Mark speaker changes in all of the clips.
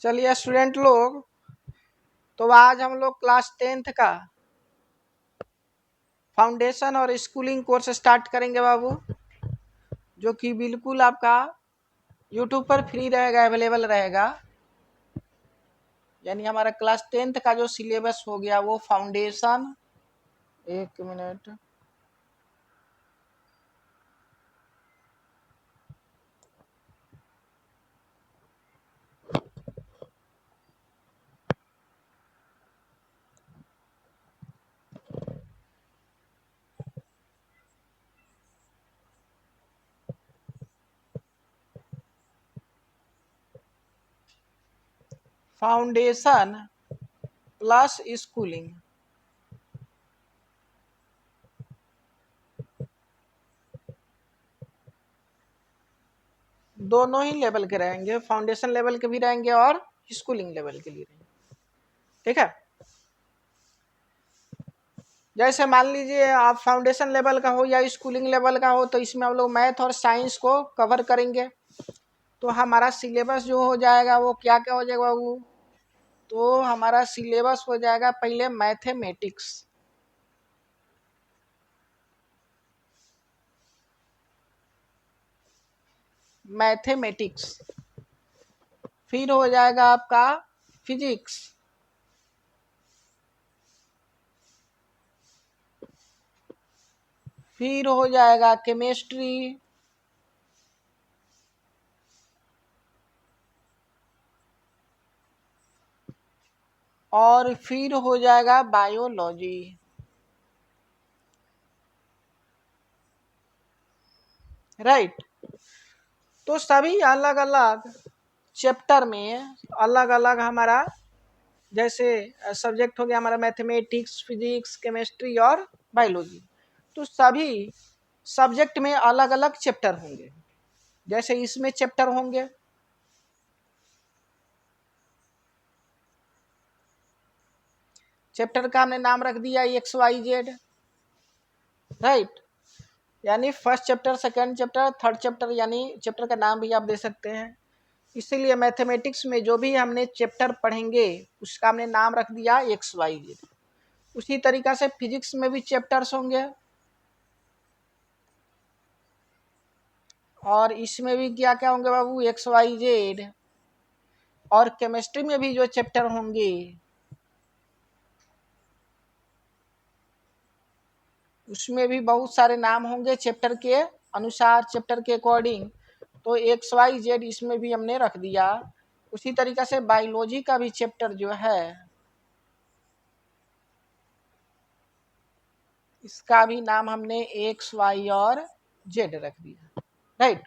Speaker 1: चलिए स्टूडेंट लोग, तो आज हम लोग क्लास 10th का फाउंडेशन और स्कूलिंग कोर्स स्टार्ट करेंगे बाबू, जो कि बिल्कुल आपका यूट्यूब पर फ्री रहेगा, अवेलेबल रहेगा। यानी हमारा क्लास 10th का जो सिलेबस हो गया वो फाउंडेशन, एक मिनट, फाउंडेशन प्लस स्कूलिंग, दोनों ही लेवल के रहेंगे। फाउंडेशन लेवल के भी रहेंगे और स्कूलिंग लेवल के लिए रहेंगे। ठीक है, जैसे मान लीजिए आप फाउंडेशन लेवल का हो या स्कूलिंग लेवल का हो, तो इसमें हम लोग मैथ और साइंस को कवर करेंगे। तो हमारा सिलेबस जो हो जाएगा वो क्या क्या हो जाएगा बाबू? तो हमारा सिलेबस हो जाएगा पहले मैथमेटिक्स, मैथमेटिक्स, फिर हो जाएगा आपका फिजिक्स, फिर हो जाएगा केमिस्ट्री, और फिर हो जाएगा बायोलॉजी। राइट। तो सभी अलग अलग चैप्टर में अलग अलग हमारा जैसे सब्जेक्ट हो गया हमारा मैथमेटिक्स, फिजिक्स, केमिस्ट्री और बायोलॉजी। तो सभी सब्जेक्ट में अलग अलग चैप्टर होंगे। जैसे इसमें चैप्टर होंगे, चैप्टर का हमने नाम रख दिया XYZ। राइट। यानी first chapter, second chapter, third chapter, यानी चैप्टर का नाम भी आप दे सकते हैं। इसीलिए मैथमेटिक्स में जो भी हमने चैप्टर पढ़ेंगे उसका हमने नाम रख दिया XYZ। उसी तरीका से फिजिक्स में भी चैप्टर्स होंगे, और इसमें भी क्या क्या होंगे बाबू? XYZ। और केमिस्ट्री में भी जो चैप्टर होंगे उसमें भी बहुत सारे नाम होंगे चैप्टर के अनुसार, चैप्टर के अकॉर्डिंग। तो XYZ इसमें भी हमने रख दिया। उसी तरीका से बायोलॉजी का भी चैप्टर जो है इसका भी नाम हमने X, Y और Z रख दिया। राइट।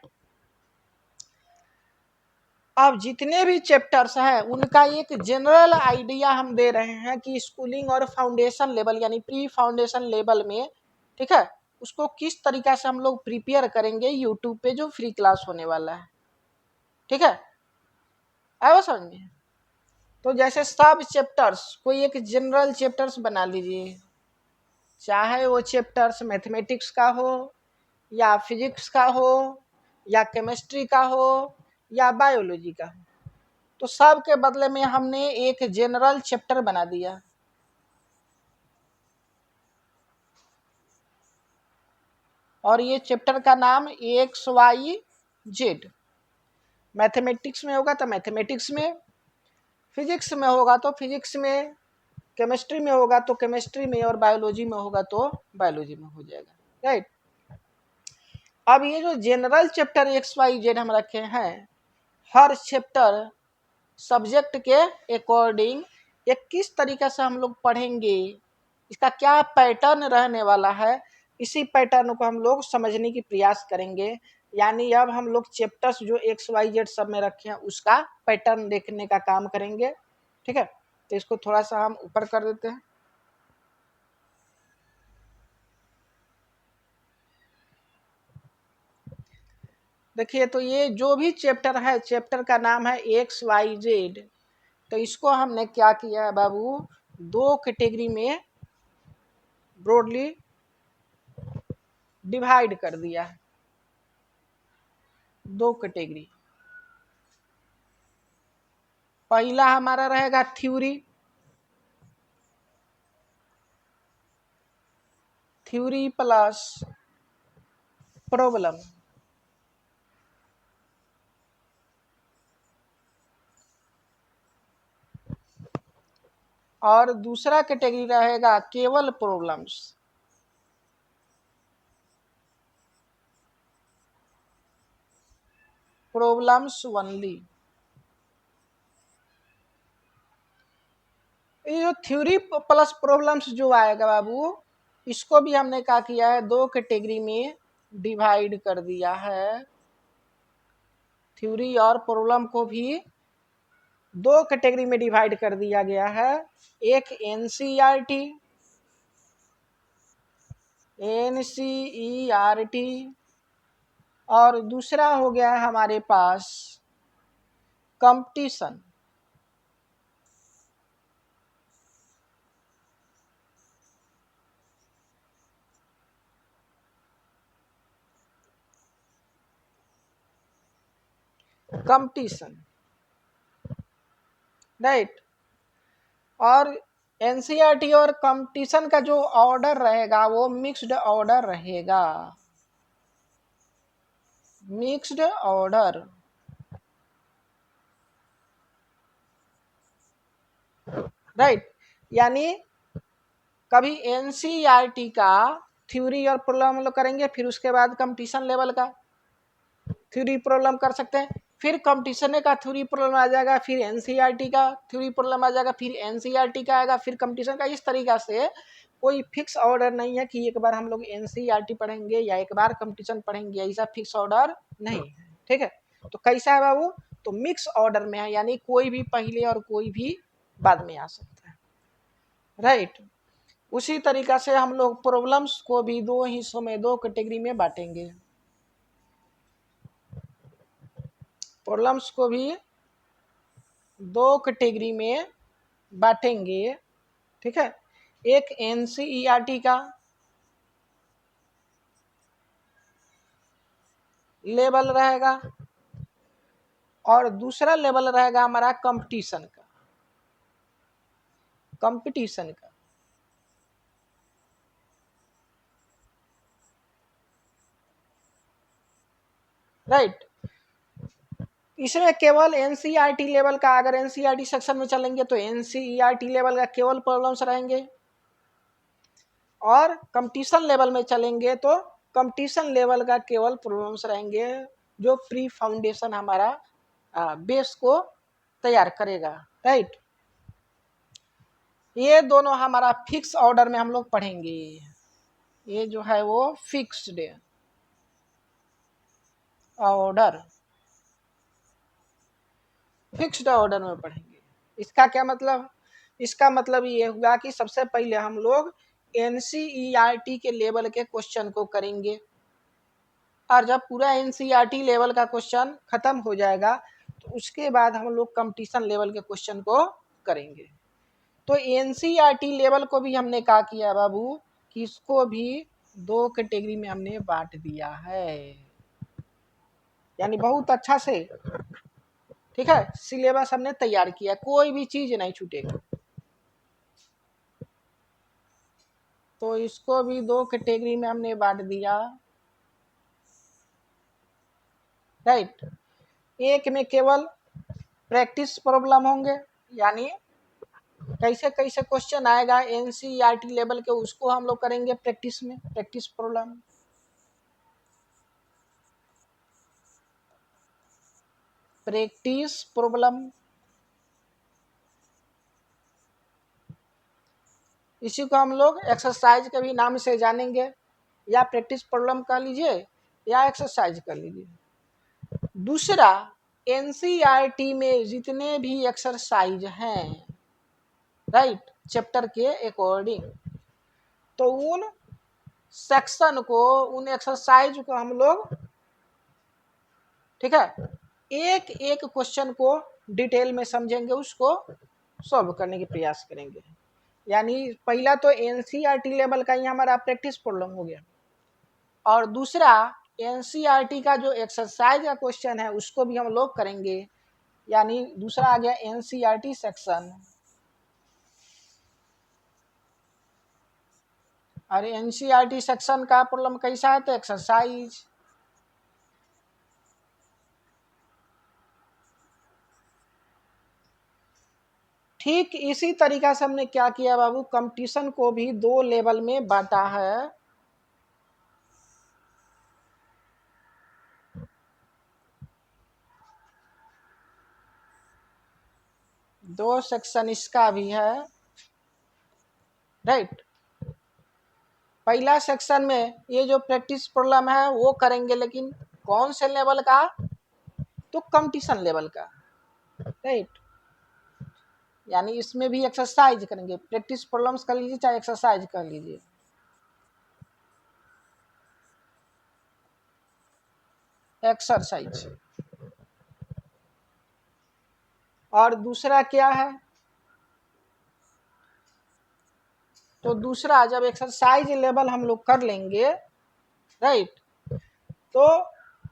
Speaker 1: अब जितने भी चैप्टर्स हैं उनका एक जनरल आइडिया हम दे रहे हैं कि स्कूलिंग और फाउंडेशन लेवल यानी प्री फाउंडेशन लेवल में, ठीक है, उसको किस तरीका से हम लोग प्रिपेयर करेंगे यूट्यूब पे जो फ्री क्लास होने वाला है। ठीक है, आया समझ में? तो जैसे सब चैप्टर्स कोई एक जनरल चैप्टर्स बना लीजिए, चाहे वो चैप्टर्स मैथमेटिक्स का हो या फिजिक्स का हो या केमिस्ट्री का हो या बायोलॉजी का हो, तो सब के बदले में हमने एक जनरल चैप्टर बना दिया। और ये चैप्टर का नाम XYZ। मैथमेटिक्स में होगा तो मैथमेटिक्स में, फिजिक्स में होगा तो फिजिक्स में, केमिस्ट्री में होगा तो केमिस्ट्री में, और बायोलॉजी में होगा तो बायोलॉजी में हो जाएगा। राइट। अब ये जो जनरल चैप्टर XYZ हम रखे हैं, हर चैप्टर सब्जेक्ट के अकॉर्डिंग ये किस तरीके से हम लोग पढ़ेंगे, इसका क्या पैटर्न रहने वाला है, इसी पैटर्न को हम लोग समझने की प्रयास करेंगे। यानी अब हम लोग चैप्टर्स जो XYZ सब में रखे हैं उसका पैटर्न देखने का काम करेंगे। ठीक है, तो इसको थोड़ा सा हम ऊपर कर देते हैं। देखिए, तो ये जो भी चैप्टर है, चैप्टर का नाम है XYZ। तो इसको हमने क्या किया है बाबू? दो कैटेगरी में ब्रॉडली डिवाइड कर दिया है, दो कैटेगरी। पहला हमारा रहेगा थ्योरी, थ्योरी प्लस प्रॉब्लम। और दूसरा कैटेगरी रहेगा केवल प्रॉब्लम्स। Problems only. ये जो थ्योरी प्लस प्रॉब्लम्स जो आएगा बाबू, इसको भी हमने क्या किया है, दो कैटेगरी में डिवाइड कर दिया है। थ्योरी और प्रॉब्लम को भी दो कैटेगरी में डिवाइड कर दिया गया है। एक एनसीईआरटी, एनसीईआरटी, और दूसरा हो गया है हमारे पास कंपटीशन। Competition, right. और एनसीईआरटी और कंपटीशन का जो ऑर्डर रहेगा वो मिक्स्ड ऑर्डर रहेगा, मिक्स्ड ऑर्डर। राइट, यानी कभी एनसीईआरटी का थ्योरी और प्रॉब्लम हम लोग करेंगे, फिर उसके बाद कंपटीशन लेवल का थ्योरी प्रॉब्लम कर सकते हैं, फिर कंपटीशन का थ्योरी प्रॉब्लम आ जाएगा, फिर एनसीईआरटी का थ्योरी प्रॉब्लम आ जाएगा, फिर एनसीईआरटी का आएगा, फिर कंपटीशन का। इस तरीका से कोई फिक्स ऑर्डर नहीं है कि एक बार हम लोग एनसीईआरटी पढ़ेंगे या एक बार कंपटीशन पढ़ेंगे, ऐसा फिक्स ऑर्डर नहीं है। ठीक है, तो कैसा है बाबू, तो मिक्स ऑर्डर में है, यानी कोई भी पहले और कोई भी बाद में आ सकता है। राइट, उसी तरीका से हम लोग प्रॉब्लम्स को भी दो हिस्सों में, दो कैटेगरी में बांटेंगे। प्रॉब्लम्स को भी दो कैटेगरी में बांटेंगे। ठीक है, एक एनसीईआरटी का लेवल रहेगा और दूसरा लेवल रहेगा हमारा कंपटीशन का, कंपटीशन का। राइट, इसमें केवल एनसीईआरटी लेवल का, अगर एनसीईआरटी सेक्शन में चलेंगे तो एनसीईआरटी लेवल का केवल प्रॉब्लम्स रहेंगे, और कंपटीशन लेवल में चलेंगे तो कंपटीशन लेवल का केवल प्रॉब्लम्स रहेंगे, जो प्री फाउंडेशन हमारा बेस को तैयार करेगा। राइट, ये दोनों हमारा फिक्स ऑर्डर में हम लोग पढ़ेंगे। ये जो है वो फिक्स्ड ऑर्डर, फिक्स्ड ऑर्डर में पढ़ेंगे। इसका क्या मतलब, इसका मतलब ये हुआ कि सबसे पहले हम लोग एनसीईआरटी के लेवल के क्वेश्चन को करेंगे, और जब पूरा एनसीईआरटी लेवल का क्वेश्चन खत्म हो जाएगा तो उसके बाद हम लोग कंपटीशन लेवल के क्वेश्चन को करेंगे। तो एनसीईआरटी लेवल को भी हमने क्या किया बाबू, कि इसको भी दो कैटेगरी में हमने बांट दिया है, यानी बहुत अच्छा से, ठीक है, सिलेबस हमने तैयार किया, कोई भी चीज नहीं छूटेगा। तो इसको भी दो कैटेगरी में हमने बांट दिया। राइट, एक में केवल प्रैक्टिस प्रॉब्लम होंगे, यानी कैसे कैसे क्वेश्चन आएगा एनसीईआरटी लेवल के, उसको हम लोग करेंगे प्रैक्टिस में, प्रैक्टिस प्रॉब्लम। प्रैक्टिस प्रॉब्लम, इसी को हम लोग एक्सरसाइज के भी नाम से जानेंगे, या प्रैक्टिस प्रॉब्लम कह लीजिए या एक्सरसाइज कर लीजिए। दूसरा, एनसीईआरटी में जितने भी एक्सरसाइज हैं, राइट, चैप्टर के अकॉर्डिंग, तो उन सेक्शन को, उन एक्सरसाइज को हम लोग, ठीक है, एक एक क्वेश्चन को डिटेल में समझेंगे, उसको सॉल्व करने की प्रयास करेंगे। यानी पहला तो एनसीईआरटी लेवल का ही हमारा प्रैक्टिस प्रॉब्लम हो गया, और दूसरा एनसीईआरटी का जो एक्सरसाइज का क्वेश्चन है उसको भी हम लोग करेंगे, यानी दूसरा आ गया एनसीईआरटी सेक्शन। और एनसीईआरटी सेक्शन का प्रॉब्लम कैसा है, तो एक्सरसाइज। ठीक इसी तरीका से हमने क्या किया बाबू, कंपटीशन को भी दो लेवल में बांटा है। दो सेक्शन इसका भी है, राइट। पहला सेक्शन में ये जो प्रैक्टिस प्रॉब्लम है वो करेंगे, लेकिन कौन से लेवल का, तो कंपटीशन लेवल का, राइट। यानी इसमें भी एक्सरसाइज करेंगे, प्रैक्टिस प्रॉब्लम्स कर लीजिए चाहे एक्सरसाइज कर लीजिए। एक्सरसाइज। और दूसरा क्या है, तो दूसरा जब एक्सरसाइज लेवल हम लोग कर लेंगे, राइट, तो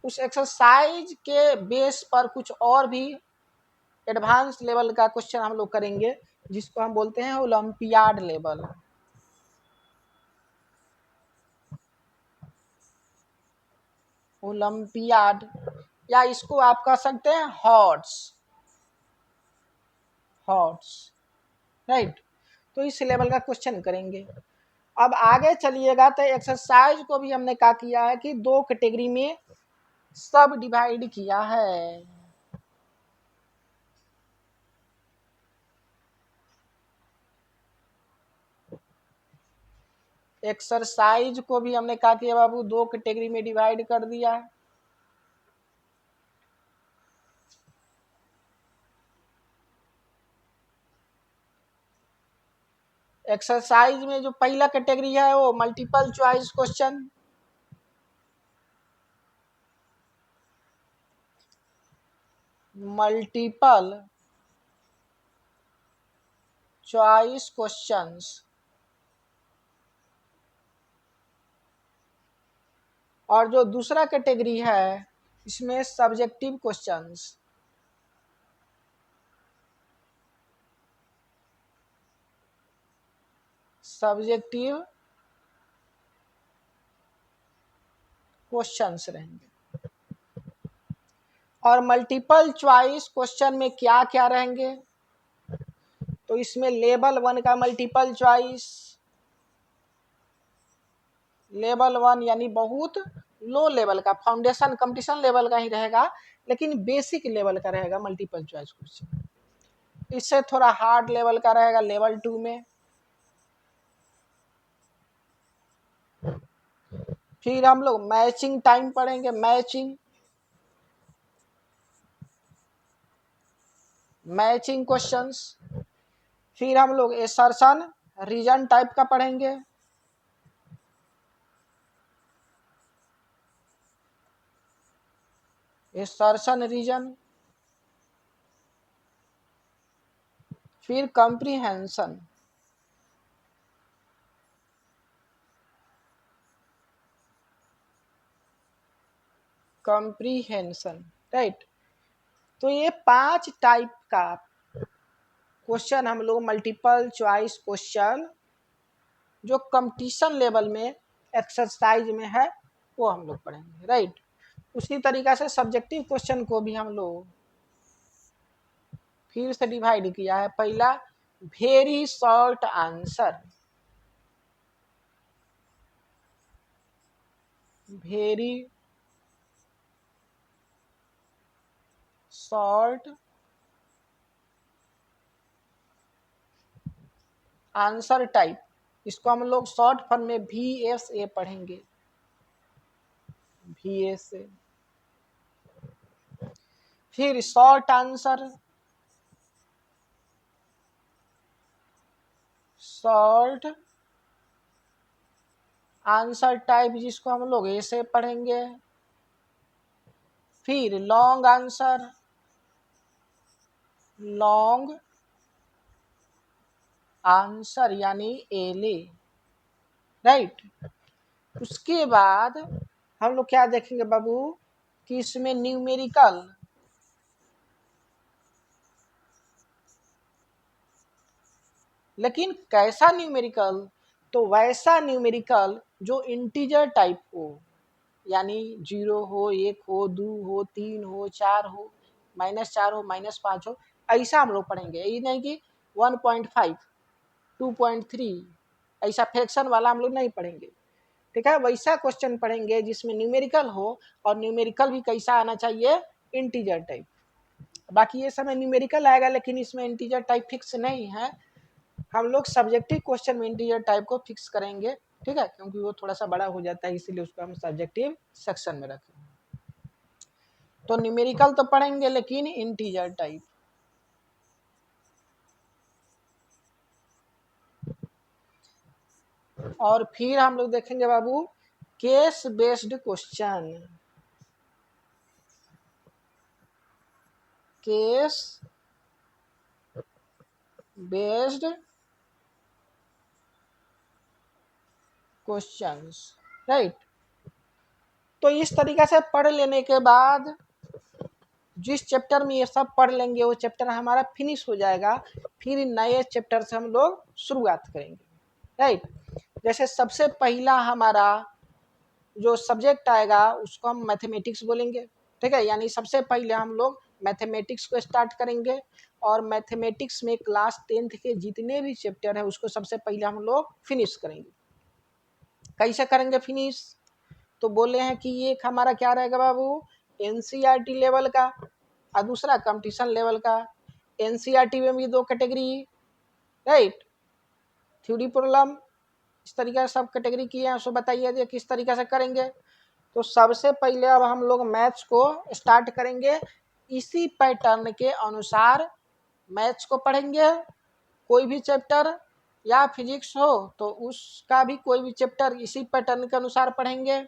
Speaker 1: उस एक्सरसाइज के बेस पर कुछ और भी एडवांस लेवल का क्वेश्चन हम लोग करेंगे, जिसको हम बोलते हैं ओलंपियाड लेवल। ओलंपियाड, या इसको आप कह सकते हैं हॉट्स, हॉट्स, राइट। तो इस लेवल का क्वेश्चन करेंगे। अब आगे चलिएगा तो एक्सरसाइज को भी हमने क्या किया है कि दो कैटेगरी में सब डिवाइड किया है। एक्सरसाइज को भी हमने क्या किया बाबू, दो कैटेगरी में डिवाइड कर दिया है। एक्सरसाइज में जो पहला कैटेगरी है वो multiple choice question, multiple choice questions. और जो दूसरा कैटेगरी है इसमें सब्जेक्टिव क्वेश्चंस, सब्जेक्टिव क्वेश्चंस रहेंगे। और मल्टीपल चॉइस क्वेश्चन में क्या क्या रहेंगे, तो इसमें लेवल 1 का मल्टीपल चॉइस, लेवल 1 यानी बहुत लो लेवल का, फाउंडेशन कंपटीशन लेवल का ही रहेगा, लेकिन बेसिक लेवल का रहेगा मल्टीपल चॉइस क्वेश्चन। इससे थोड़ा हार्ड लेवल का रहेगा लेवल 2 में। फिर हम लोग मैचिंग टाइम पढ़ेंगे, मैचिंग, मैचिंग क्वेश्चंस। फिर हम लोग एसर्शन रीजन टाइप का पढ़ेंगे, एसर्शन रीजन। फिर कॉम्प्रिहेंशन, कॉम्प्रिहेंशन, राइट। तो ये 5 टाइप का क्वेश्चन हम लोग मल्टीपल चॉइस क्वेश्चन जो कंपटीशन लेवल में एक्सरसाइज में है वो हम लोग पढ़ेंगे, राइट। उसी तरीका से सब्जेक्टिव क्वेश्चन को भी हम लोग फिर से डिवाइड किया है। पहला very short answer, very short answer type, इसको हम लोग शॉर्ट फॉर्म में VSA पढ़ेंगे, VSA। फिर short answer, short answer type जिसको हम लोग ऐसे पढ़ेंगे। फिर लॉन्ग आंसर, लॉन्ग आंसर यानी एले, राइट। उसके बाद हम लोग क्या देखेंगे बाबू कि इसमें न्यूमेरिकल, लेकिन कैसा न्यूमेरिकल, तो वैसा न्यूमेरिकल जो इंटीजर टाइप हो, यानी 0 हो, 1 हो, 2 हो, 3 हो, 4 हो, -4 हो, -5 हो, ऐसा हम लोग पढ़ेंगे। ये नहीं कि 1.5, 2.3 ऐसा फ्रैक्शन वाला हम लोग नहीं पढ़ेंगे, ठीक है। वैसा क्वेश्चन पढ़ेंगे जिसमें न्यूमेरिकल हो, और न्यूमेरिकल भी कैसा आना चाहिए, इंटीजर टाइप। बाकी ये समय न्यूमेरिकल आएगा, लेकिन इसमें इंटीजर टाइप फिक्स नहीं है। हम लोग सब्जेक्टिव क्वेश्चन में इंटीजर टाइप को फिक्स करेंगे, ठीक है, क्योंकि वो थोड़ा सा बड़ा हो जाता है, इसीलिए उसको हम सब्जेक्टिव सेक्शन में रखेंगे। तो न्यूमेरिकल तो पढ़ेंगे, लेकिन इंटीजर टाइप। और फिर हम लोग देखेंगे बाबू case based question. Case based questions, right. तो इस तरीके से पढ़ लेने के बाद जिस चैप्टर में ये सब पढ़ लेंगे वो चैप्टर हमारा फिनिश हो जाएगा। फिर नए चैप्टर से हम लोग शुरुआत करेंगे, राइट। जैसे सबसे पहला हमारा जो सब्जेक्ट आएगा उसको हम मैथमेटिक्स बोलेंगे, ठीक है। यानी सबसे पहले हम लोग मैथमेटिक्स को स्टार्ट करेंगे, और मैथमेटिक्स में क्लास 10th के जितने भी चैप्टर है उसको सबसे पहले हम लोग फिनिश करेंगे। कैसे करेंगे फिनिश, तो बोले हैं कि एक हमारा क्या रहेगा बाबू, एनसीईआरटी लेवल का, और दूसरा कंपटीशन लेवल का। एनसीईआरटी में भी 2 कैटेगरी, राइट, थ्योरी प्रॉब्लम, इस तरीके से सब कैटेगरी किए हैं। उसको बताइए किस तरीके से करेंगे। तो सबसे पहले अब हम लोग मैथ्स को स्टार्ट करेंगे, इसी पैटर्न के अनुसार मैथ्स को पढ़ेंगे। कोई भी चैप्टर या फिजिक्स हो तो उसका भी कोई भी चैप्टर इसी पैटर्न के अनुसार पढ़ेंगे,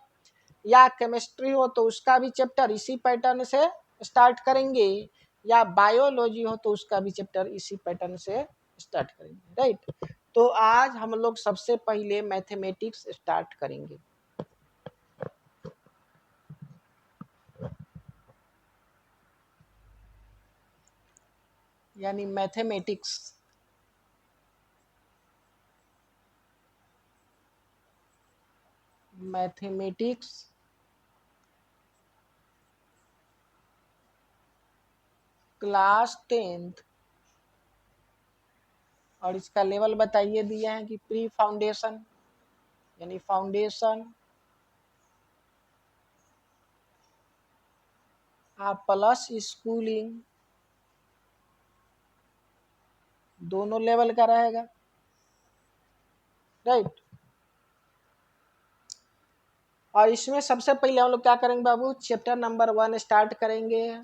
Speaker 1: या केमिस्ट्री हो तो उसका भी चैप्टर इसी पैटर्न से स्टार्ट करेंगे, या बायोलॉजी हो तो उसका भी चैप्टर इसी पैटर्न से स्टार्ट करेंगे, राइट। तो आज हम लोग सबसे पहले मैथमेटिक्स स्टार्ट करेंगे। यानी मैथमेटिक्स, मैथमेटिक्स क्लास 10th, और इसका लेवल बताइए दिए हैं कि प्री फाउंडेशन, यानी फाउंडेशन प्लस स्कूलिंग, दोनों लेवल का रहेगा, राइट। और इसमें सबसे पहले हम लोग क्या करेंगे बाबू, चैप्टर नंबर 1 स्टार्ट करेंगे।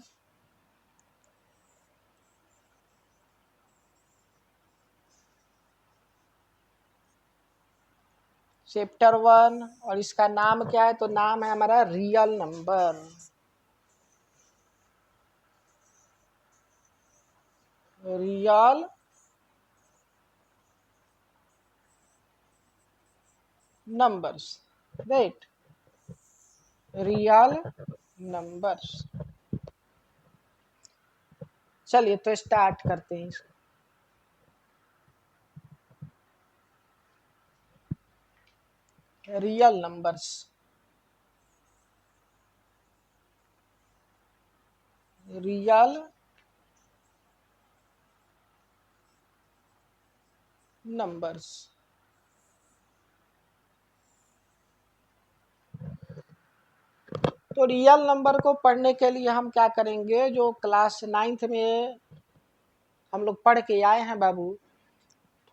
Speaker 1: चैप्टर 1, और इसका नाम क्या है, तो नाम है हमारा real number. Real numbers, right, real numbers. चलिए तो स्टार्ट करते हैं इसको। Real numbers, real numbers. तो रियल नंबर को पढ़ने के लिए हम क्या करेंगे, जो क्लास 9th में हम लोग पढ़ के आए हैं बाबू,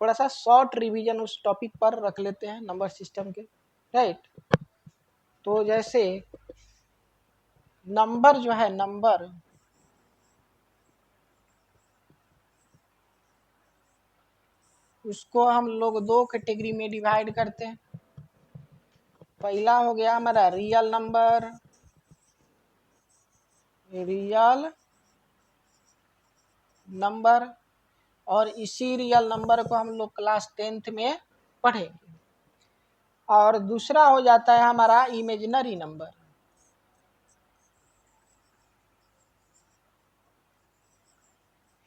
Speaker 1: थोड़ा सा शॉर्ट रिवीजन उस टॉपिक पर रख लेते हैं नंबर सिस्टम के, राइट। तो जैसे नंबर जो है, नंबर उसको हम लोग 2 कैटेगरी में डिवाइड करते हैं। पहला हो गया हमारा रियल नंबर, रियल नंबर, और इसी रियल नंबर को हम लोग क्लास 10th में पढ़ेंगे। और दूसरा हो जाता है हमारा इमेजिनरी नंबर,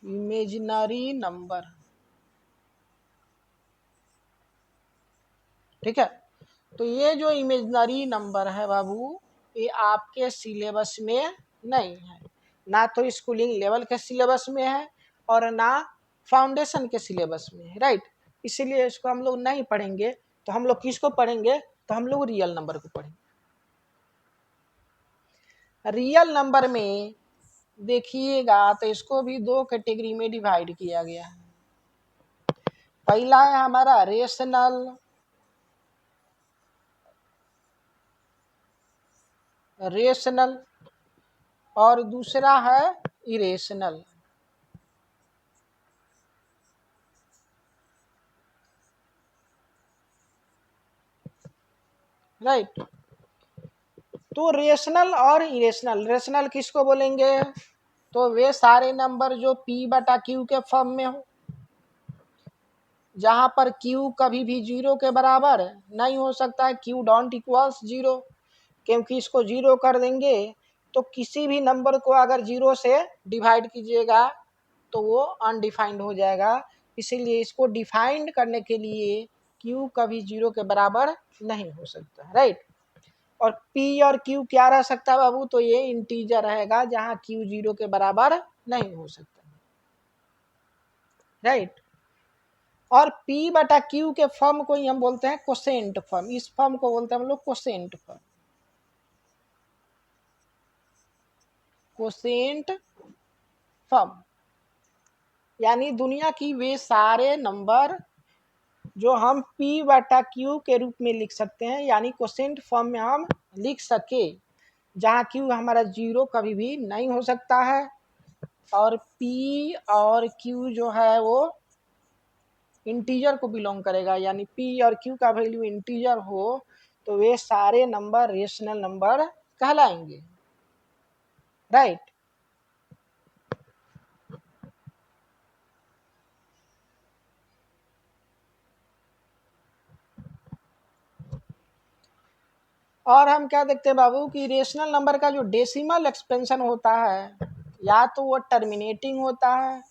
Speaker 1: इमेजिनरी नंबर। ठीक है। तो ये जो इमेजनरी नंबर है बाबू, ये आपके सिलेबस में नहीं है, ना तो स्कूलिंग लेवल के सिलेबस में है और ना फाउंडेशन के सिलेबस में है, राइट। इसीलिए इसको हम लोग नहीं पढ़ेंगे। तो हम लोग किसको पढ़ेंगे? तो हम लोग रियल नंबर को पढ़ेंगे। रियल नंबर में देखिएगा तो इसको भी दो कैटेगरी में डिवाइड किया गया है। पहला है हमारा रेशनल और दूसरा है इरेशनल, राइट। तो रेशनल और इरेशनल, रेशनल किसको बोलेंगे? तो वे सारे नंबर जो p बटा q के फॉर्म में हो, जहां पर q कभी भी जीरो के बराबर नहीं हो सकता है, q डोंट इक्वल्स जीरो, क्योंकि इसको जीरो कर देंगे तो किसी भी नंबर को अगर जीरो से डिवाइड कीजिएगा तो वो अनडिफाइंड हो जाएगा। इसीलिए इसको डिफाइंड करने के लिए q कभी जीरो के बराबर नहीं हो सकता, राइट। और p और q क्या रह सकता है बाबू? तो ये इंटीजर रहेगा जहां q जीरो के बराबर नहीं हो सकता, राइट। और p बटा q के फॉर्म को ही हम बोलते हैं कोसेंट फॉर्म। इस फॉर्म को बोलते हैं हम लोग कोसेंट फॉर्म, कोसेंट फॉर्म। यानी दुनिया की वे सारे नंबर जो हम p बटा q के रूप में लिख सकते हैं, यानी कोसेंट फॉर्म में हम लिख सके, जहाँ q हमारा जीरो कभी भी नहीं हो सकता है और p और q जो है वो इंटीजर को बिलोंग करेगा, यानी p और q का वैल्यू इंटीजर हो तो वे सारे नंबर रेशनल नंबर कहलाएंगे, राइट। और हम क्या देखते हैं बाबू कि रेशनल नंबर का जो डेसिमल एक्सपेंशन होता है, या तो वो टर्मिनेटिंग होता है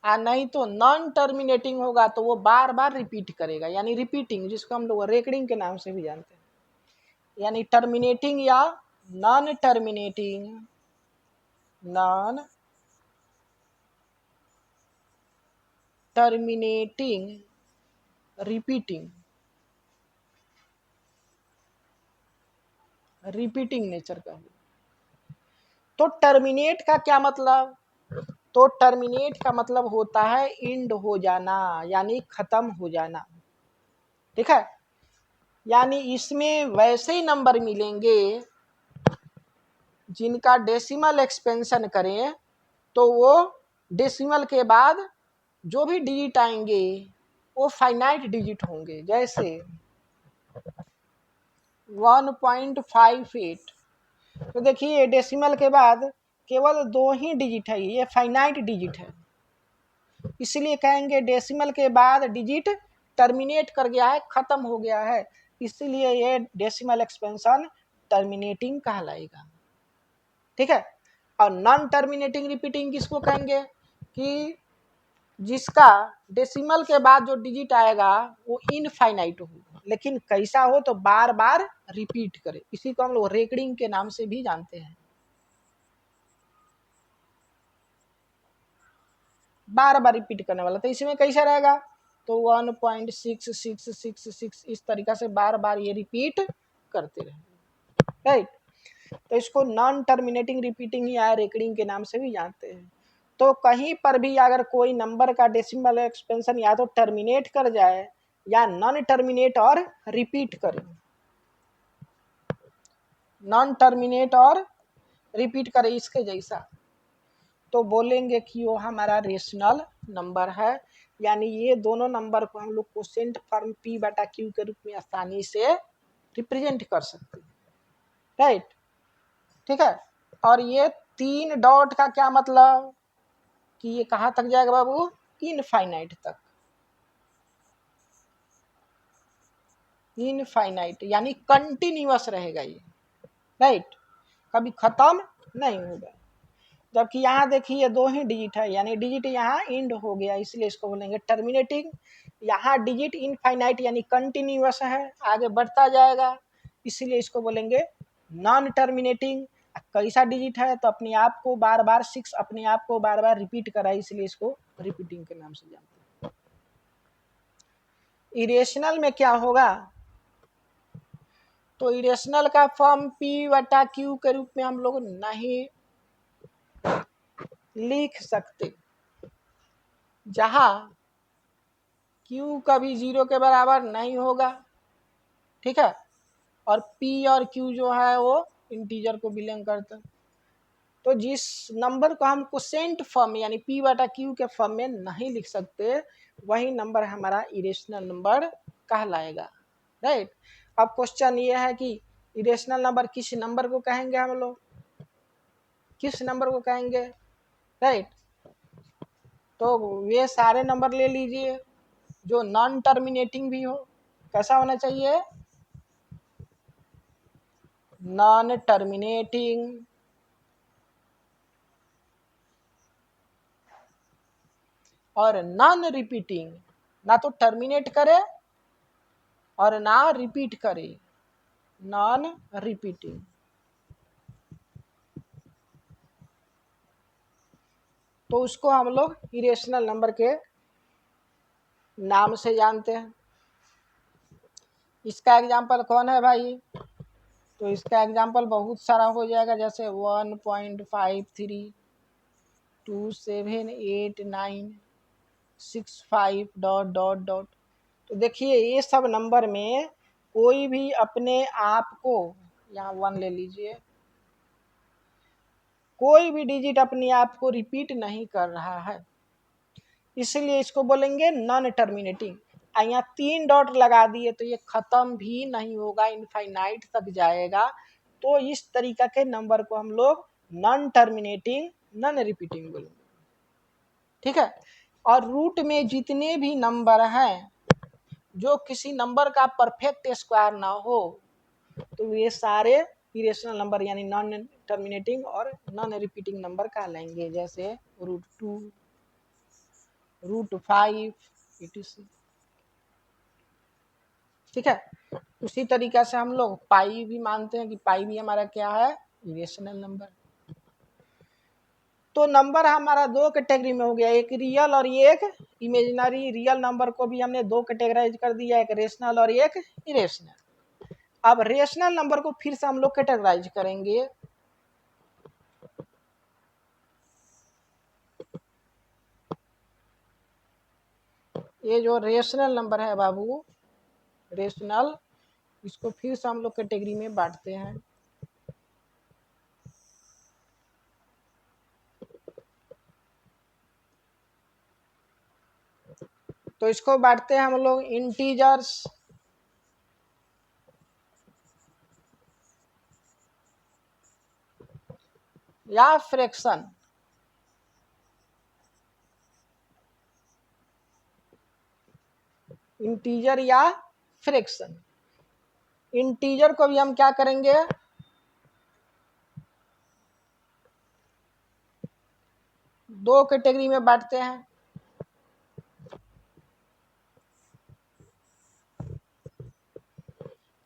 Speaker 1: और नहीं तो नॉन टर्मिनेटिंग होगा, तो वो बार बार रिपीट करेगा, यानी रिपीटिंग, जिसको हम लोग रेकरिंग के नाम से भी जानते हैं। यानी टर्मिनेटिंग या non terminating, non terminating repeating, repeating nature का। तो टर्मिनेट का क्या मतलब? तो टर्मिनेट का मतलब होता है इंड हो जाना, यानी खत्म हो जाना, ठीक है। यानी इसमें वैसे ही नंबर मिलेंगे जिनका डेसिमल एक्सपेंशन करें तो वो डेसिमल के बाद जो भी डिजिट आएंगे वो फाइनाइट डिजिट होंगे, जैसे 1.58। तो देखिए डेसिमल के बाद केवल दो ही डिजिट है, ये फाइनाइट डिजिट है, इसलिए कहेंगे डेसिमल के बाद डिजिट टर्मिनेट कर गया है, खत्म हो गया है, इसीलिए ये डेसिमल एक्सपेंशन टर्मिनेटिंग कहलाएगा, ठीक है। और नॉन टर्मिनेटिंग रिपीटिंग किसको कहेंगे? कि जिसका डेसिमल के बाद जो डिजिट आएगा वो इनफाइनाइट हो, लेकिन कैसा हो तो बार बार रिपीट करे, इसी को हम लोग रेकरिंग के नाम से भी जानते हैं, बार बार रिपीट करने वाला। तो इसमें कैसा रहेगा? तो 1.6666 इस तरीका से बार बार ये रिपीट करते रहेंगे, राइट। तो इसको नॉन टर्मिनेटिंग रिपीटिंग या रेकरिंग के नाम से भी जानते हैं। तो कहीं पर भी अगर कोई नंबर का डेसिमल एक्सपेंशन या तो टर्मिनेट कर जाए या नॉन टर्मिनेट और रिपीट करे, नॉन टर्मिनेट और रिपीट करे इसके जैसा, तो बोलेंगे कि वो हमारा रेशनल नंबर है। यानी ये दोनों नंबर को हम लोग कोसेंट फॉर्म p बटा q के रूप में आसानी से रिप्रेजेंट कर सकते हैं, राइट, ठीक है। और ये तीन डॉट का क्या मतलब? कि ये कहाँ तक जाएगा बाबू? इनफाइनाइट तक, इनफाइनाइट यानी कंटिन्यूअस रहेगा ये, राइट, कभी खत्म नहीं होगा। जबकि यहाँ देखिए 2 ही डिजिट है, यानी डिजिट यहाँ इंड हो गया, इसलिए इसको बोलेंगे टर्मिनेटिंग। यहाँ डिजिट इनफाइनाइट यानी कंटिन्यूअस है, आगे बढ़ता जाएगा, इसीलिए इसको बोलेंगे नॉन टर्मिनेटिंग। कैसा डिजिट है तो अपने आप को बार बार 6 अपने आप को बार बार रिपीट करा, इसलिए इसको रिपीटिंग के नाम से जानते हैं। इरेशनल में क्या होगा, तो इरेशनल का फॉर्म P/Q के रूप में हम लोग नहीं लिख सकते, जहां Q कभी 0 के बराबर नहीं होगा, ठीक है, और P और Q जो है वो इंटीजर को बिलोंग करता है। तो जिस नंबर को हम क्वोशेंट फॉर्म यानी P/Q के फॉर्म में नहीं लिख सकते, वही नंबर हमारा इरेशनल नंबर कहलाएगा, राइट। अब क्वेश्चन ये है कि इरेशनल नंबर किस नंबर को कहेंगे, हम लोग किस नंबर को कहेंगे, राइट। तो वे सारे नंबर ले लीजिए जो नॉन टर्मिनेटिंग भी हो। कैसा होना चाहिए, नॉन टर्मिनेटिंग और नॉन रिपीटिंग, ना तो टर्मिनेट करे और ना रिपीट करे, नॉन रिपीटिंग। तो उसको हम लोग इरेशनल नंबर के नाम से जानते हैं। इसका एग्जाम्पल कौन है भाई, तो इसका एग्जाम्पल बहुत सारा हो जाएगा, जैसे 1.53278965 ... तो देखिए ये सब नंबर में कोई भी अपने आप को, यहाँ 1 ले लीजिए, कोई भी डिजिट अपने आप को रिपीट नहीं कर रहा है, इसलिए इसको बोलेंगे नॉन टर्मिनेटिंग। यहाँ 3 डॉट लगा दिए तो ये खत्म भी नहीं होगा, इनफाइनाइट तक जाएगा। तो इस तरीका के नंबर को हम लोग नॉन टर्मिनेटिंग नॉन रिपीटिंग बोलेंगे, ठीक है। और रूट में जितने भी नंबर हैं जो किसी नंबर का परफेक्ट स्क्वायर ना हो, तो ये सारे इरेशनल नंबर यानी नॉन टर्मिनेटिंग और नॉन रिपीटिंग नंबर कहलाएंगे, जैसे √2 √5 etc, ठीक है। उसी तरीका से हम लोग पाई भी मानते हैं कि पाई भी हमारा क्या है, इरेशनल नंबर। तो नंबर हमारा 2 कैटेगरी में हो गया, एक रियल और एक इमेजिनरी। रियल नंबर को भी हमने 2 कैटेगराइज कर दिया, एक रेशनल और एक इरेशनल। अब रेशनल नंबर को फिर से हम लोग कैटेगराइज करेंगे। ये जो रेशनल नंबर है बाबू, रेशनल, इसको फिर से हम लोग कैटेगरी में बांटते हैं। तो इसको बांटते हैं हम लोग इंटीजर्स या फ्रैक्शन। इंटीजर या फ्रैक्शन। इंटीजर को भी हम क्या करेंगे, दो कैटेगरी में बांटते हैं।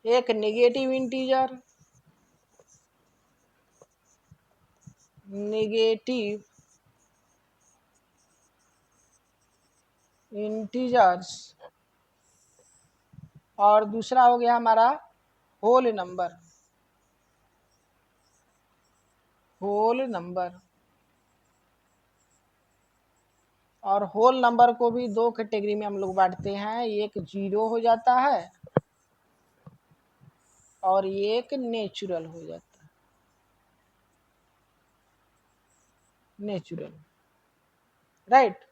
Speaker 1: एक नेगेटिव इंटीजर, नेगेटिव इंटीजर्स, और दूसरा हो गया हमारा होल नंबर, होल नंबर। और होल नंबर को भी 2 कैटेगरी में हम लोग बांटते हैं, एक 0 हो जाता है और एक नेचुरल हो जाता है, नेचुरल, राइट।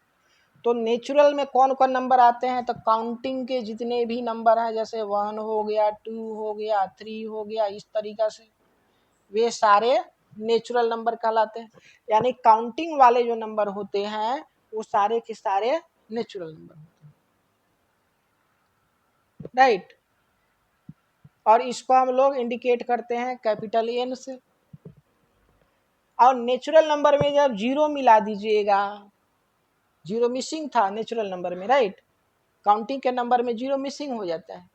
Speaker 1: तो नेचुरल में कौन कौन नंबर आते हैं, तो काउंटिंग के जितने भी नंबर हैं, जैसे 1 हो गया, 2 हो गया, 3 हो गया, इस तरीका से वे सारे नेचुरल नंबर कहलाते हैं। यानी काउंटिंग वाले जो नंबर होते हैं वो सारे के सारे नेचुरल नंबर होते हैं, राइट। और इसको हम लोग इंडिकेट करते हैं कैपिटल एन से। और नेचुरल नंबर में जब जीरो मिला दीजिएगा, जीरो मिसिंग था नेचुरल नंबर में, राइट, काउंटिंग के नंबर में जीरो मिसिंग हो जाता है,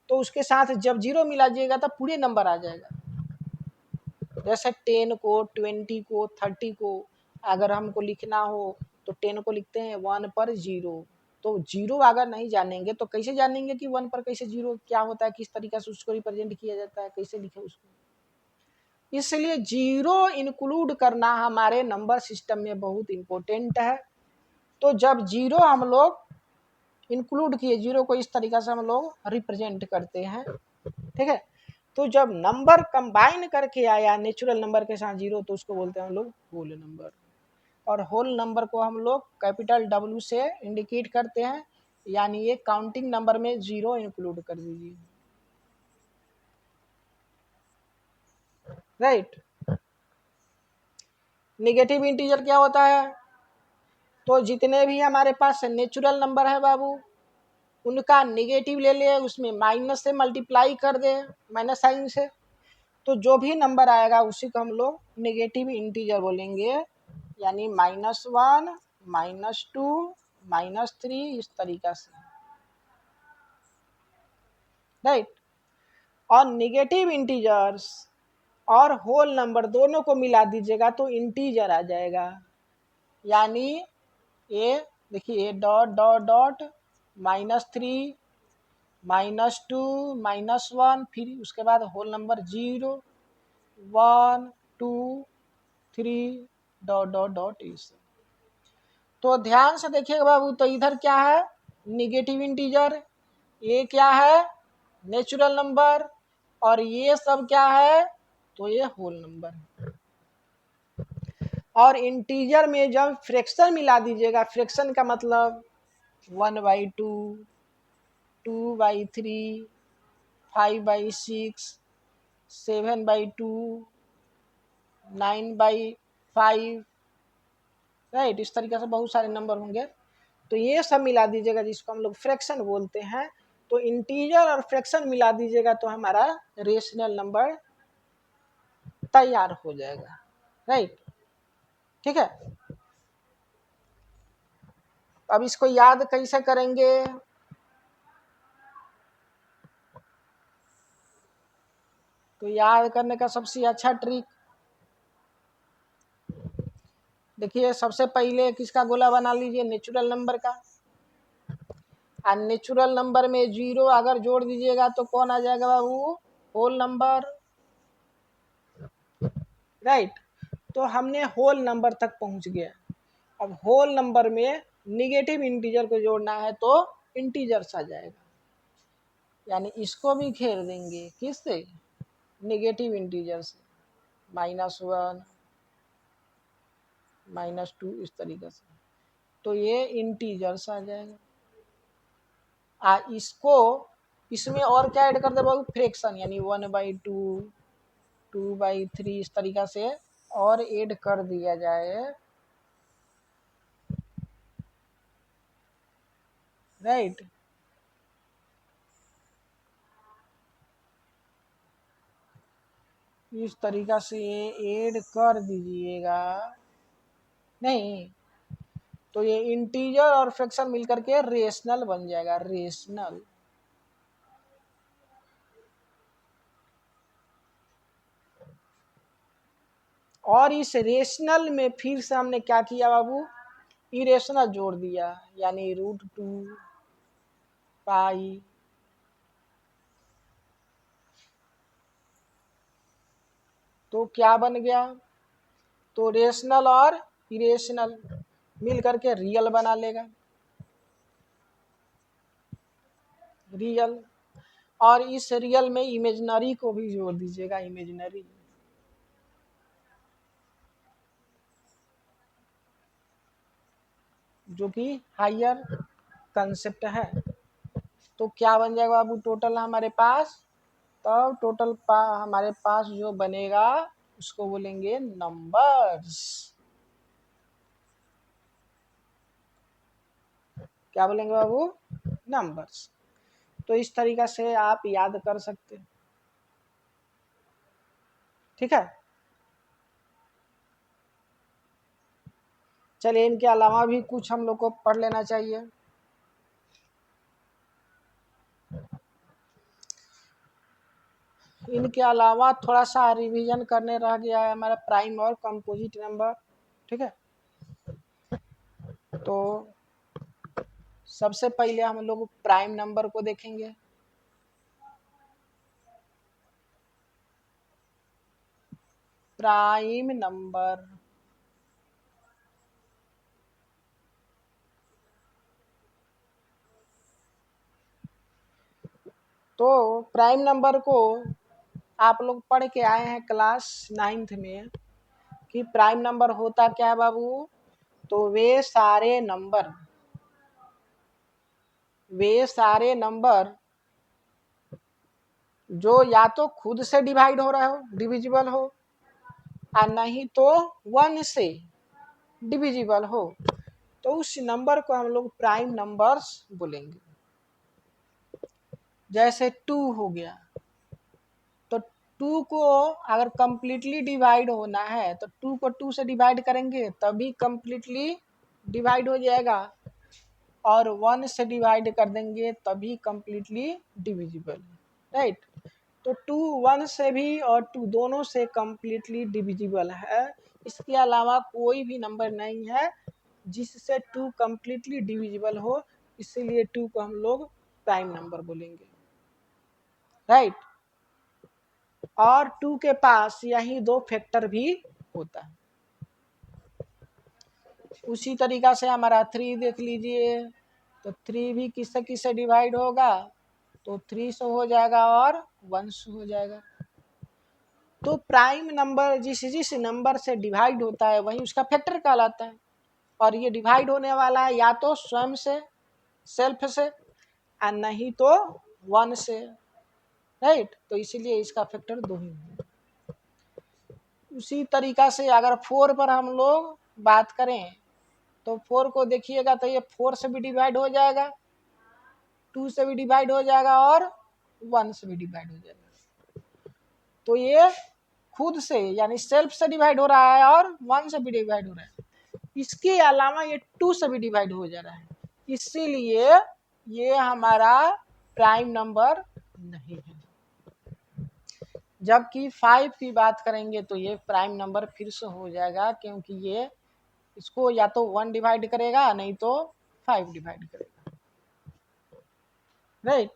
Speaker 1: तो उसके साथ जब जीरो मिला दिएगा तब पूरे नंबर आ जाएगा। जैसे 10 को, 20 को, 30 को अगर हमको लिखना हो तो 10 को लिखते हैं 1 पर 0, तो जीरो अगर नहीं जानेंगे तो कैसे जानेंगे कि 1 पर कैसे जीरो क्या होता है, किस तरीके से उसको रिप्रेजेंट किया जाता है, कैसे लिखे उसको। इसलिए जीरो इंक्लूड करना हमारे नंबर सिस्टम में बहुत इंपॉर्टेंट है। तो जब जीरो हम लोग इंक्लूड किए, जीरो को इस तरीके से हम लोग रिप्रेजेंट करते हैं, ठीक है। तो जब नंबर कंबाइन करके आया नेचुरल नंबर के साथ जीरो, तो उसको बोलते हैं हम लोग होल नंबर। और होल नंबर को हम लोग कैपिटल W से इंडिकेट करते हैं, यानी ये काउंटिंग नंबर में जीरो इंक्लूड कर दीजिए, राइट। निगेटिव इंटीजर क्या होता है? तो जितने भी हमारे पास नेचुरल नंबर है बाबू, उनका निगेटिव ले ले, उसमें माइनस से मल्टीप्लाई कर दे, माइनस साइन से, तो जो भी नंबर आएगा उसी को हम लोग निगेटिव इंटीजर बोलेंगे, यानी -1, -2, -3, इस तरीका से, राइट। और निगेटिव इंटीजर्स और होल नंबर दोनों को मिला दीजिएगा तो इंटीजर आ जाएगा, यानी ये देखिए डॉट डॉट डॉट -3, -2, -1, फिर उसके बाद whole number 0, 1, 2, 3, dot dot dot, इस। तो ध्यान से देखिएगा बाबू, तो इधर क्या है? निगेटिव इंटीजर, ये क्या है? नेचुरल नंबर, और ये सब क्या है? तो ये होल नंबर है। और इंटीजर में जब फ्रैक्शन मिला दीजिएगा, फ्रैक्शन का मतलब 1/2, 2/3, 5/6, 7/2, 9/5, राइट, इस तरीके से बहुत सारे नंबर होंगे, तो ये सब मिला दीजिएगा जिसको हम लोग फ्रैक्शन बोलते हैं। तो इंटीजर और फ्रैक्शन मिला दीजिएगा तो हमारा रेशनल नंबर तैयार हो जाएगा, राइट, ठीक है। अब इसको याद कैसे करेंगे? तो याद करने का सबसे अच्छा ट्रिक देखिए, सबसे पहले किसका गोला बना लीजिए? नेचुरल नंबर का। और नेचुरल नंबर में जीरो अगर जोड़ दीजिएगा तो कौन आ जाएगा बाबू? Whole number, right. तो हमने होल नंबर तक पहुंच गया। अब होल नंबर में निगेटिव इंटीजर को जोड़ना है तो इंटीजर्स आ जाएगा, यानी इसको भी घेर देंगे किससे? निगेटिव इंटीजर से, -1, -2, इस तरीके से, तो ये इंटीजर्स आ जाएगा। इसको इसमें और क्या ऐड कर दे बाबू? फ्रैक्शन, यानी 1/2, 2/3, इस तरीका से और ऐड कर दिया जाए, राइट। इस तरीका से ऐड कर दीजिएगा, नहीं तो ये इंटीजर और फ्रैक्शन मिलकर के रेशनल बन जाएगा, रेशनल। और इस रेशनल में फिर से हमने क्या किया बाबू? इरेशनल जोड़ दिया, यानी √2 पाई, तो क्या बन गया? तो रेशनल और इरेशनल मिल करके रियल बना लेगा, रियल। और इस रियल में इमेजिनरी को भी जोड़ दीजिएगा, इमेजिनरी, जो कि हायर कंसेप्ट है। तो क्या बन जाएगा बाबू टोटल हमारे पास? तब टोटल हमारे पास जो बनेगा उसको बोलेंगे नंबर्स। क्या बोलेंगे बाबू? नंबर्स। तो इस तरीका से आप याद कर सकते हैं, ठीक है। चलिए इनके अलावा भी कुछ हम लोग को पढ़ लेना चाहिए। इनके अलावा थोड़ा सा रिवीजन करने रह गया है हमारा प्राइम और कंपोजिट नंबर। ठीक है, तो सबसे पहले हम लोग प्राइम नंबर को देखेंगे। प्राइम नंबर तो प्राइम नंबर को आप लोग पढ़ के आए हैं क्लास 9th में कि प्राइम नंबर होता क्या है बाबू। तो वे सारे नंबर जो या तो खुद से डिवाइड हो रहा हो, डिविजिबल हो, और नहीं तो 1 से डिविजिबल हो, तो उस नंबर को हम लोग प्राइम नंबर्स बोलेंगे। जैसे 2 हो गया, तो 2 को अगर कंप्लीटली डिवाइड होना है तो 2 को 2 से डिवाइड करेंगे तभी कंप्लीटली डिवाइड हो जाएगा, और 1 से डिवाइड कर देंगे तभी कंप्लीटली डिविजिबल। राइट, तो 2 1 से भी और 2 दोनों से कंप्लीटली डिविजिबल है। इसके अलावा कोई भी नंबर नहीं है जिससे 2 कंप्लीटली डिविजिबल हो, इसीलिए 2 को हम लोग प्राइम नंबर बोलेंगे। राइट, और 2 के पास यही 2 फैक्टर भी होता है। उसी तरीका से हमारा 3 देख लीजिए, तो 3 भी किससे किससे डिवाइड होगा, तो 3 से हो जाएगा और 1 से हो जाएगा। तो प्राइम नंबर जिस नंबर से डिवाइड होता है वही उसका फैक्टर कहलाता है, और ये डिवाइड होने वाला है या तो स्वयं से, सेल्फ से, और नहीं तो 1 से। राइट, तो इसीलिए इसका फैक्टर 2 ही है। उसी तरीका से अगर 4 पर हम लोग बात करें तो 4 को देखिएगा तो ये 4 से भी डिवाइड हो जाएगा, 2 से भी डिवाइड हो जाएगा और 1 से भी डिवाइड हो जाएगा। तो ये खुद से यानी सेल्फ से डिवाइड हो रहा है और 1 से भी डिवाइड हो रहा है। इसके अलावा ये 2 से भी डिवाइड हो जा रहा है, इसीलिए ये हमारा प्राइम नंबर नहीं है। जबकि 5 की बात करेंगे तो ये प्राइम नंबर फिर से हो जाएगा, क्योंकि ये इसको या तो 1 डिवाइड करेगा नहीं तो 5 डिवाइड करेगा। राइट,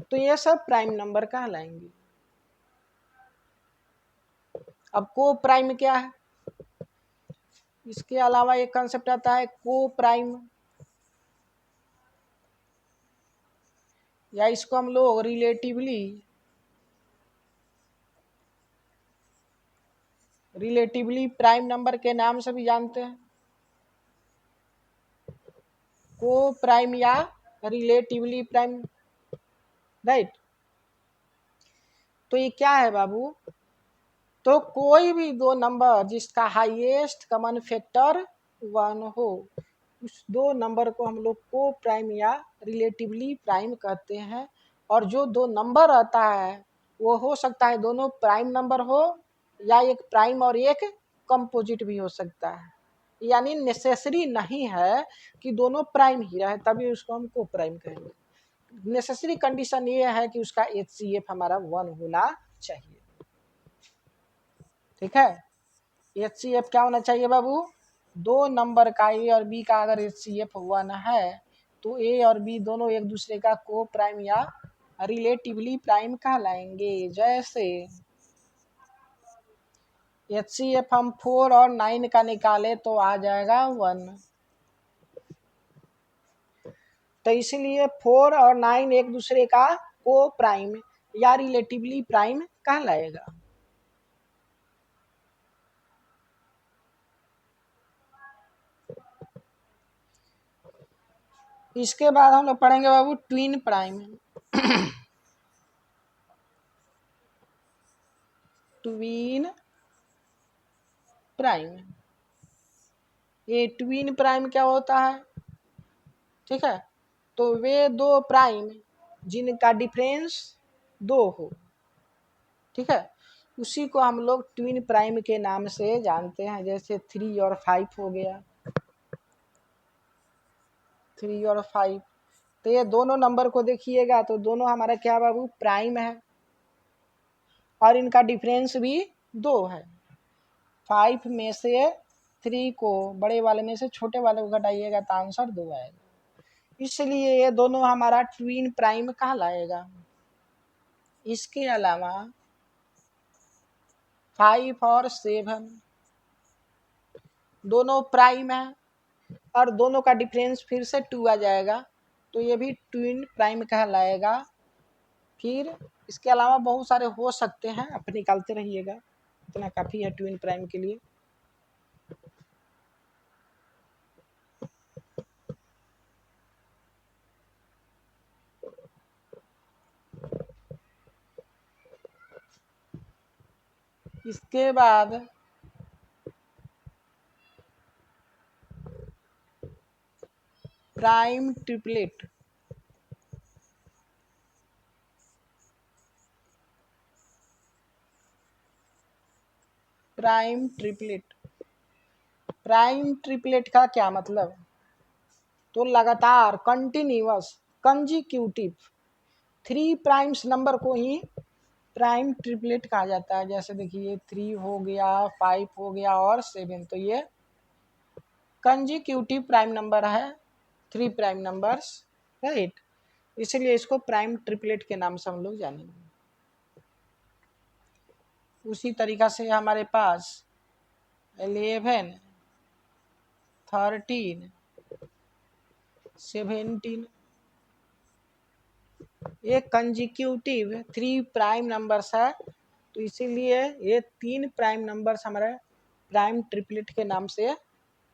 Speaker 1: तो ये सब प्राइम नंबर कहलाएंगे। अब को प्राइम क्या है, इसके अलावा एक कंसेप्ट आता है को प्राइम, या इसको हम लोग रिलेटिवली प्राइम नंबर के नाम से भी जानते हैं। को प्राइम या रिलेटिवली प्राइम। राइट, तो ये क्या है बाबू, तो कोई भी 2 नंबर जिसका हाईएस्ट कॉमन फैक्टर 1 हो, उस 2 नंबर को हम लोग को प्राइम या रिलेटिवली प्राइम कहते हैं। और जो 2 नंबर आता है वो हो सकता है दोनों प्राइम नंबर हो, या एक प्राइम और एक कंपोजिट भी हो सकता है, यानी नेसेसरी नहीं है कि दोनों प्राइम ही रहे तभी उसको हम को प्राइम कहेंगे। नेसेसरी कंडीशन ये है कि उसका HCF हमारा 1 होना चाहिए। ठीक है, HCF क्या होना चाहिए बाबू, 2 नंबर का A और B का अगर HCF 1 है तो A और B दोनों एक दूसरे का को प्राइम या रिलेटिवली प्राइम कहलाएंगे। जैसे HCF हम 4 और 9 का निकाले तो आ जाएगा 1, तो इसलिए 4 और 9 एक दूसरे का को प्राइम या रिलेटिवली प्राइम कहलाएगा। इसके बाद हम लोग पढ़ेंगे बाबू ट्विन प्राइम। ट्विन प्राइम, ये ट्विन प्राइम क्या होता है, ठीक है, तो वे 2 प्राइम जिनका डिफरेंस 2 हो, ठीक है, उसी को हम लोग ट्विन प्राइम के नाम से जानते हैं। जैसे 3 और 5 हो गया। 3 और 5। तो ये दोनों नंबर को देखिएगा तो दोनों हमारा क्या बाबू प्राइम है और इनका डिफरेंस भी 2 है। 5 में से 3 को बड़े वाले में से छोटे वाले को घटाइएगा तो आंसर 2 आएगा। इसलिए ये दोनों हमारा ट्विन प्राइम कहलाएगा। इसके अलावा 5 और 7 दोनों प्राइम है और दोनों का डिफरेंस फिर से 2 आ जाएगा, तो ये भी ट्विन प्राइम कहलाएगा। फिर इसके अलावा बहुत सारे हो सकते हैं, आप निकालते रहिएगा, इतना काफ़ी है ट्विन प्राइम के लिए। इसके बाद prime triplet. Prime triplet, prime triplet का क्या मतलब? तो लगातार, कंटिन्यूअस, कंजिक्यूटिव 3 प्राइम्स नंबर को ही प्राइम ट्रिपलेट कहा जाता है। जैसे देखिए 3 हो गया, 5 हो गया और 7, तो ये कंजिक्यूटिव प्राइम नंबर है, 3 प्राइम नंबर्स, राइट। इसलिए इसको प्राइम ट्रिपलेट के नाम से हम लोग जानेंगे। उसी तरीका से हमारे पास 11, 13, 17 ये कंजिक्यूटिव 3 प्राइम नंबर्स है, तो इसीलिए ये 3 प्राइम नंबर्स हमारे प्राइम ट्रिपलेट के नाम से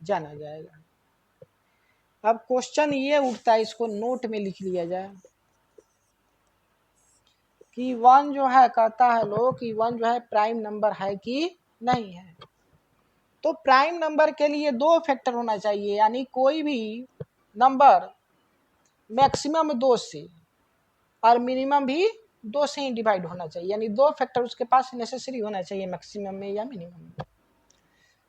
Speaker 1: जाना जाएगा। अब क्वेश्चन ये उठता है, इसको नोट में लिख लिया जाए कि 1 जो है, कहता है लोग कि 1 जो है प्राइम नंबर है कि नहीं है। तो प्राइम नंबर के लिए 2 फैक्टर होना चाहिए, यानी कोई भी नंबर मैक्सिमम 2 से और मिनिमम भी 2 से ही डिवाइड होना चाहिए, यानी 2 फैक्टर उसके पास नेसेसरी होना चाहिए मैक्सिमम में या मिनिमम में।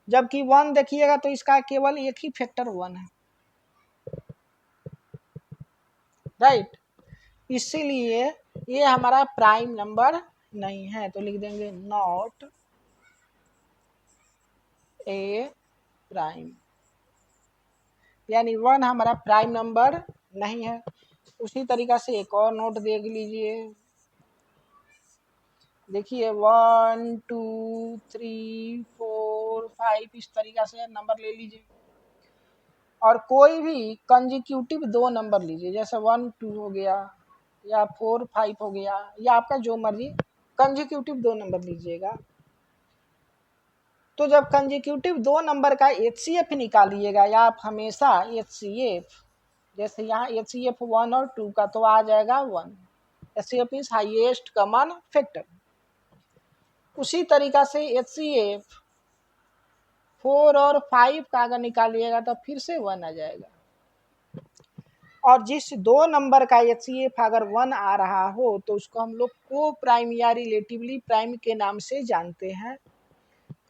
Speaker 1: जबकि 1 देखिएगा तो इसका केवल एक ही फैक्टर 1 है, राइट। इसीलिए ये हमारा प्राइम नंबर नहीं है, तो लिख देंगे नॉट ए प्राइम, यानी 1 हमारा प्राइम नंबर नहीं है। उसी तरीका से एक और नोट देख लीजिए, देखिए 1 2 3 4 5 इस तरीका से नंबर ले लीजिए और कोई भी कंजिक्यूटिव 2 नंबर लीजिए, जैसे 1 2 हो गया या 4 5 हो गया, या आपका जो मर्जी कंजिक्यूटिव 2 नंबर लीजिएगा। तो जब कंजिक्यूटिव 2 नंबर का HCF निकालिएगा, या आप हमेशा HCF, जैसे यहाँ HCF 1 और 2 का तो आ जाएगा 1, HCF means highest common factor. उसी तरीका से HCF 4 और 5 का अगर निकालिएगा तो फिर से 1 आ जाएगा। और जिस 2 नंबर का HCF अगर 1 आ रहा हो तो उसको हम लोग को प्राइम या रिलेटिवली प्राइम के नाम से जानते हैं।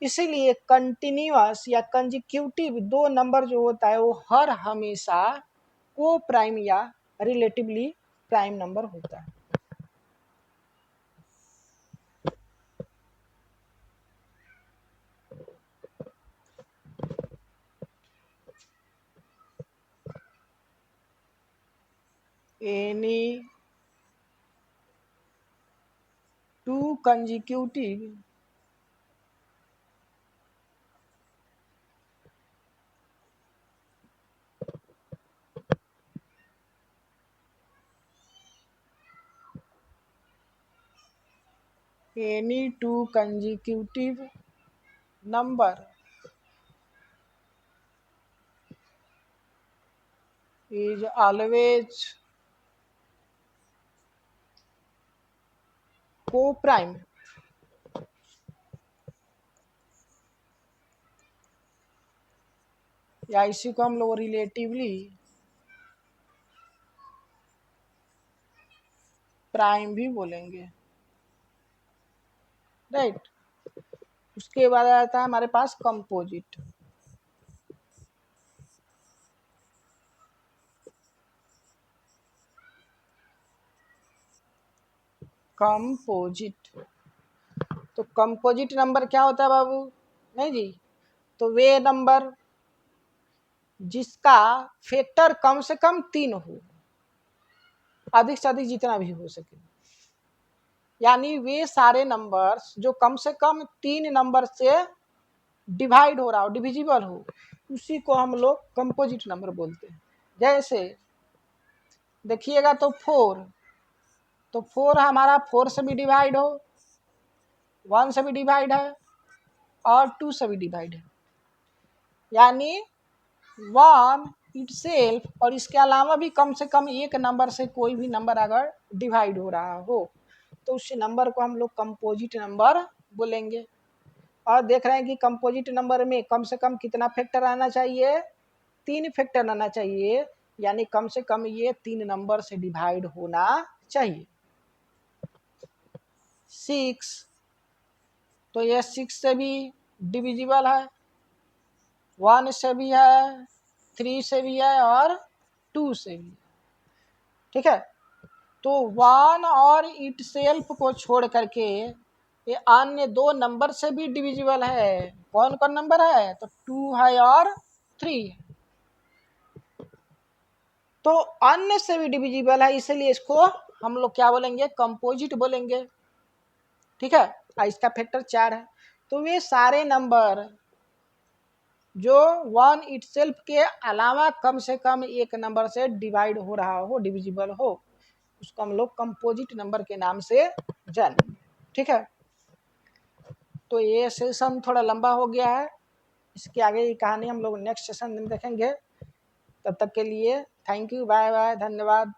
Speaker 1: इसीलिए कंटिन्यूअस या कंजिक्यूटिव 2 नंबर जो होता है वो हर हमेशा को प्राइम या रिलेटिवली प्राइम नंबर होता है। Any 2 consecutive any 2 consecutive number is always co-prime, या इसी को हम लोग रिलेटिवली प्राइम भी बोलेंगे, राइट। उसके बाद आता है हमारे पास कंपोजिट। कंपोजिट। तो कंपोजिट नंबर क्या होता है बाबू? नहीं जी, तो वे नंबर जिसका फैक्टर कम से कम 3 हो, अधिक से अधिक जितना भी हो सके, यानी वे सारे नंबर्स जो कम से कम 3 नंबर से डिवाइड हो रहा हो, डिविजिबल हो, उसी को हम लोग कंपोजिट नंबर बोलते हैं। जैसे देखिएगा तो 4, तो 4 हमारा 4 से भी डिवाइड हो, 1 से भी डिवाइड है और 2 से भी डिवाइड है, यानी 1 इटसेल्फ और इसके अलावा भी कम से कम एक नंबर से कोई भी नंबर अगर डिवाइड हो रहा हो तो उस नंबर को हम लोग कंपोजिट नंबर बोलेंगे। और देख रहे हैं कि कंपोजिट नंबर में कम से कम कितना फैक्टर आना चाहिए? 3 फैक्टर आना चाहिए, यानी कम से कम ये 3 नंबर से डिवाइड होना चाहिए। 6, तो ये 6 से भी डिविजिबल है, 1 से भी है, 3 से भी है और 2 से भी। ठीक है, तो 1 और इटसेल्फ को छोड़ करके ये अन्य 2 नंबर से भी डिविजिबल है। कौन कौन नंबर है? तो 2 है और 3 है। तो अन्य से भी डिविजिबल है, इसलिए इसको हम लोग क्या बोलेंगे? कंपोजिट बोलेंगे। ठीक है, इसका फैक्टर 4 है। तो वे सारे नंबर जो 1 इटसेल्फ के अलावा कम से कम एक नंबर से डिवाइड हो रहा हो, डिविजिबल हो, उसको हम लोग कंपोजिट नंबर के नाम से जानेंगे। ठीक है, तो ये सेशन थोड़ा लंबा हो गया है, इसके आगे की कहानी हम लोग नेक्स्ट सेशन में देखेंगे। तब तक के लिए थैंक यू, बाय बाय, धन्यवाद।